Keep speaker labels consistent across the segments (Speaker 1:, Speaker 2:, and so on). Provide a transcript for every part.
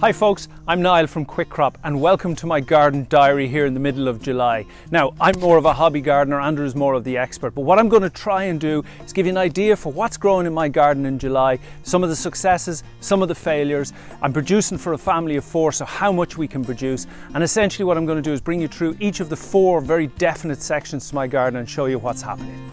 Speaker 1: Hi folks, I'm Niall from Quick Crop and welcome to my garden diary here in the middle of July. Now, I'm more of a hobby gardener, Andrew's more of the expert, but what I'm going to try and do is give you an idea for what's growing in my garden in July, some of the successes, some of the failures. I'm producing for a family of 4, so how much we can produce, and essentially what I'm going to do is bring you through each of the 4 very definite sections to my garden and show you what's happening.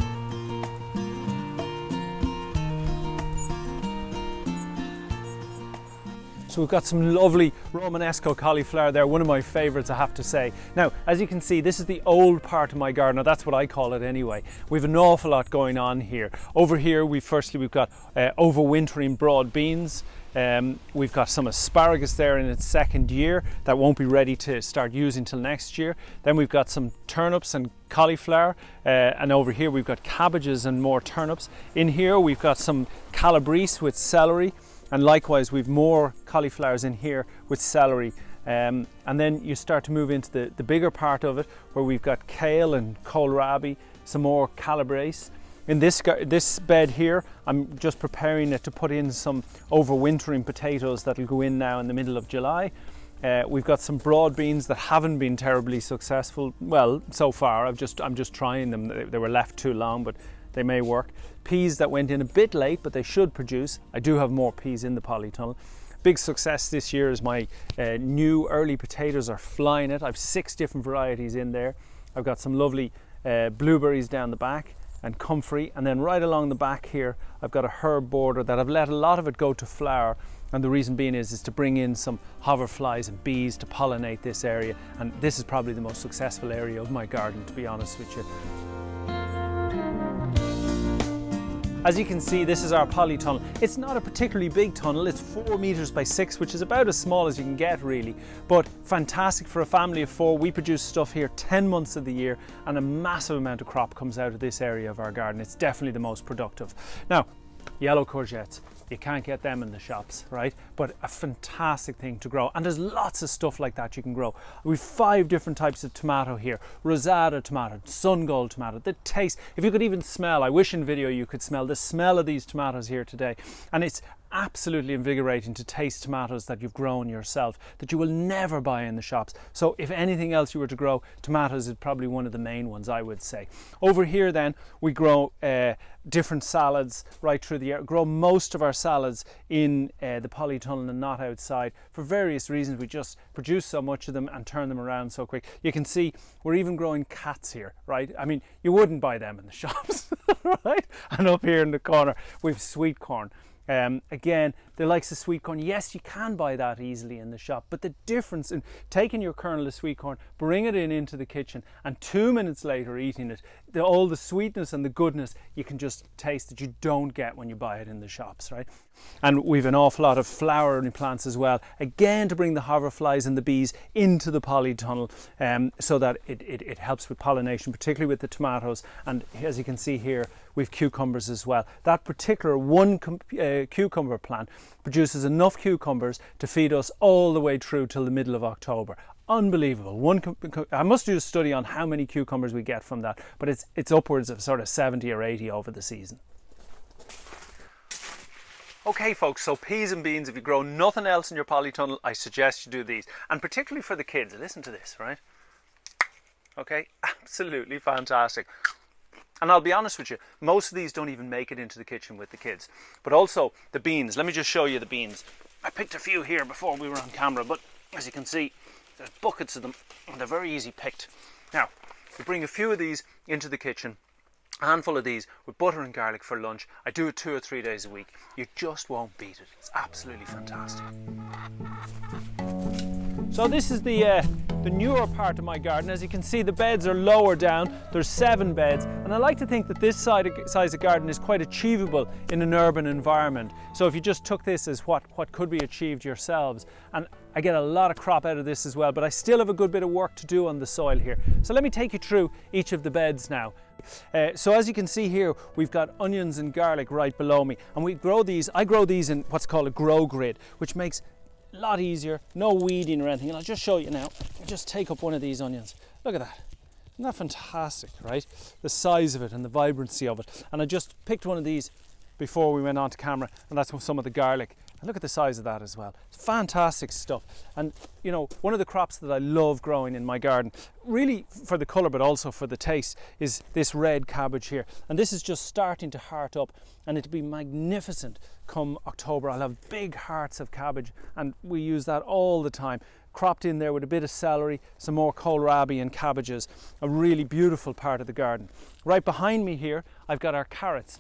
Speaker 1: So we've got some lovely Romanesco cauliflower there, one of my favourites I have to say. Now, as you can see, this is the old part of my garden, or that's what I call it anyway. We've an awful lot going on here. Over here, we've got overwintering broad beans. We've got some asparagus there in its 2nd year that won't be ready to start using till next year. Then we've got some turnips and cauliflower, and over here we've got cabbages and more turnips. In here we've got some calabrese with celery. And likewise, we've more cauliflowers in here with celery. And then you start to move into the bigger part of it, where we've got kale and kohlrabi, some more calabrese. In this bed here, I'm just preparing it to put in some overwintering potatoes that'll go in now in the middle of July. We've got some broad beans that haven't been terribly successful. Well, so far, I'm just trying them. They were left too long, but they may work. Peas that went in a bit late, but they should produce. I do have more peas in the polytunnel. Big success this year is my new early potatoes are flying it. I've 6 different varieties in there. I've got some lovely blueberries down the back and comfrey, and then right along the back here I've got a herb border that I've let a lot of it go to flower, and the reason being is to bring in some hoverflies and bees to pollinate this area, and this is probably the most successful area of my garden, to be honest with you. As you can see, this is our polytunnel. It's not a particularly big tunnel, it's 4 meters by 6, which is about as small as you can get really, but fantastic for a family of 4. We produce stuff here 10 months of the year, and a massive amount of crop comes out of this area of our garden. It's definitely the most productive. Now, yellow courgettes, you can't get them in the shops, right? But a fantastic thing to grow, and there's lots of stuff like that you can grow. We've 5 different types of tomato here. Rosada tomato, sun gold tomato. The taste, if you could even smell, I wish in video you could smell the smell of these tomatoes here today, and it's absolutely invigorating to taste tomatoes that you've grown yourself, that you will never buy in the shops. So if anything else you were to grow, tomatoes is probably one of the main ones, I would say. Over here then, we grow different salads right through the year. Grow most of our salads in the polytunnel and not outside for various reasons. We just produce so much of them and turn them around so quick. You can see we're even growing cats here, right? I mean, you wouldn't buy them in the shops, right? And up here in the corner, we've sweet corn. Again, the likes of sweet corn, yes, you can buy that easily in the shop, but the difference in taking your kernel of sweet corn, bring it into the kitchen, and 2 minutes later eating it, all the sweetness and the goodness you can just taste that you don't get when you buy it in the shops, right? And we've an awful lot of flowering plants as well, again to bring the hoverflies and the bees into the polytunnel, so that it helps with pollination, particularly with the tomatoes. And as you can see here, we've cucumbers as well. That particular one cucumber plant produces enough cucumbers to feed us all the way through till the middle of October. Unbelievable. I must do a study on how many cucumbers we get from that, but it's upwards of sort of 70 or 80 over the season. Okay folks, so peas and beans, if you grow nothing else in your polytunnel, I suggest you do these. And particularly for the kids, listen to this, right? Okay, absolutely fantastic. And I'll be honest with you, most of these don't even make it into the kitchen with the kids. But also the beans, let me just show you the beans. I picked a few here before we were on camera, but as you can see, there's buckets of them and they're very easy picked. Now, we bring a few of these into the kitchen, a handful of these with butter and garlic for lunch. I do it 2 or 3 days a week. You just won't beat it. It's absolutely fantastic. So this is the newer part of my garden. As you can see, the beds are lower down. There's 7 beds, and I like to think that this size of garden is quite achievable in an urban environment. So if you just took this as what could be achieved yourselves, and I get a lot of crop out of this as well, but I still have a good bit of work to do on the soil here. So let me take you through each of the beds now. So as you can see here, we've got onions and garlic right below me, and we grow these. I grow these in what's called a grow grid, which makes a lot easier, no weeding or anything. And I'll just show you now. I'll just take up one of these onions. Look at that. Isn't that fantastic, right? The size of it and the vibrancy of it. And I just picked one of these before we went on to camera, and that's some of the garlic Look at the size of that as well. It's fantastic stuff. And you know, one of the crops that I love growing in my garden, really for the colour but also for the taste, is this red cabbage here. And this is just starting to heart up, and it'll be magnificent come October. I'll have big hearts of cabbage, and we use that all the time. Cropped in there with a bit of celery, some more kohlrabi and cabbages. A really beautiful part of the garden. Right behind me here, I've got our carrots.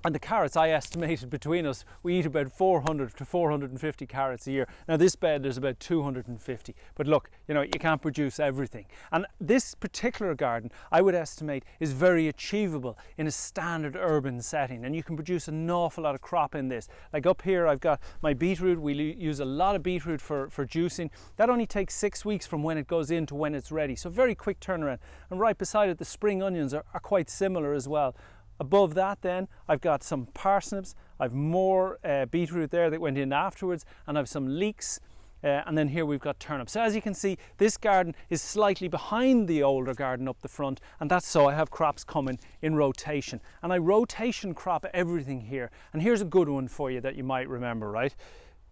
Speaker 1: And the carrots, I estimated between us, we eat about 400 to 450 carrots a year. Now this bed, there's about 250. But look, you know, you can't produce everything. And this particular garden, I would estimate, is very achievable in a standard urban setting. And you can produce an awful lot of crop in this. Like up here, I've got my beetroot. We use a lot of beetroot for juicing. That only takes 6 weeks from when it goes in to when it's ready. So very quick turnaround. And right beside it, the spring onions are quite similar as well. Above that then, I've got some parsnips, I've more beetroot there that went in afterwards, and I've some leeks, and then here we've got turnips. So as you can see, this garden is slightly behind the older garden up the front, and that's so I have crops coming in rotation. And I rotation crop everything here. And here's a good one for you that you might remember, right?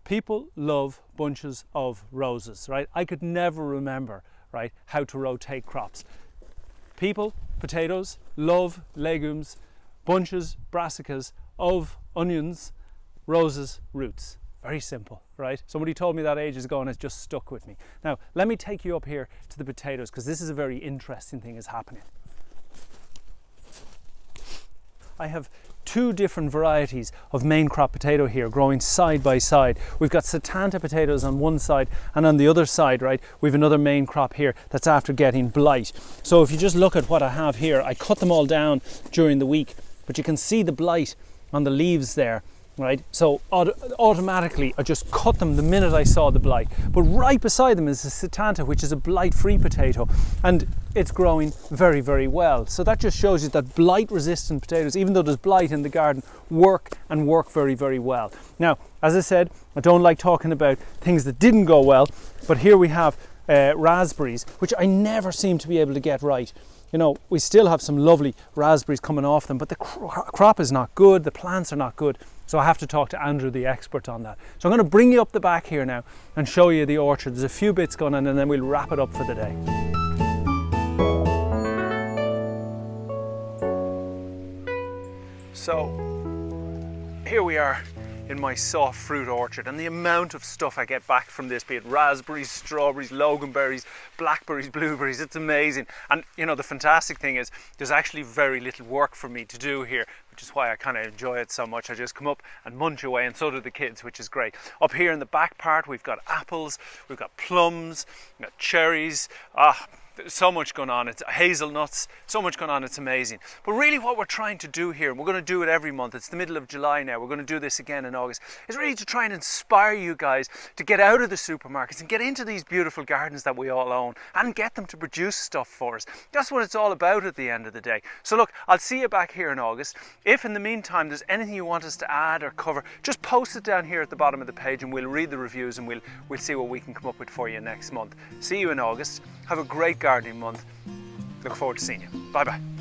Speaker 1: People love bunches of roses, right? I could never remember, right, how to rotate crops. People, potatoes, love legumes, bunches, brassicas of onions, roses, roots. Very simple, right? Somebody told me that ages ago and it's just stuck with me. Now, let me take you up here to the potatoes, because this is a very interesting thing is happening. I have 2 different varieties of main crop potato here growing side by side. We've got Satanta potatoes on one side, and on the other side, right, we've another main crop here that's after getting blight. So if you just look at what I have here, I cut them all down during the week, but you can see the blight on the leaves there, right? So automatically I just cut them the minute I saw the blight. But right beside them is the Satanta, which is a blight-free potato, and it's growing very, very well. So that just shows you that blight-resistant potatoes, even though there's blight in the garden, work very, very well. Now, as I said, I don't like talking about things that didn't go well, but here we have raspberries, which I never seem to be able to get right. You know, we still have some lovely raspberries coming off them, but the crop is not good, the plants are not good. So I have to talk to Andrew, the expert on that. So I'm going to bring you up the back here now and show you the orchard. There's a few bits going on, and then we'll wrap it up for the day. So here we are in my soft fruit orchard, and the amount of stuff I get back from this, be it raspberries, strawberries, loganberries, blackberries, blueberries, it's amazing. And you know, the fantastic thing is there's actually very little work for me to do here, which is why I kind of enjoy it so much. I just come up and munch away, and so do the kids, which is great. Up here in the back part, we've got apples, we've got plums, we've got cherries. There's so much going on. It's hazelnuts, so much going on, it's amazing. But really what we're trying to do here, and we're going to do it every month, it's the middle of July now, we're going to do this again in August, is really to try and inspire you guys to get out of the supermarkets and get into these beautiful gardens that we all own and get them to produce stuff for us. That's what it's all about at the end of the day. So look, I'll see you back here in August. If in the meantime there's anything you want us to add or cover, just post it down here at the bottom of the page and we'll read the reviews and we'll see what we can come up with for you next month. See you in August. Have a great gardening month. Look forward to seeing you. Bye bye.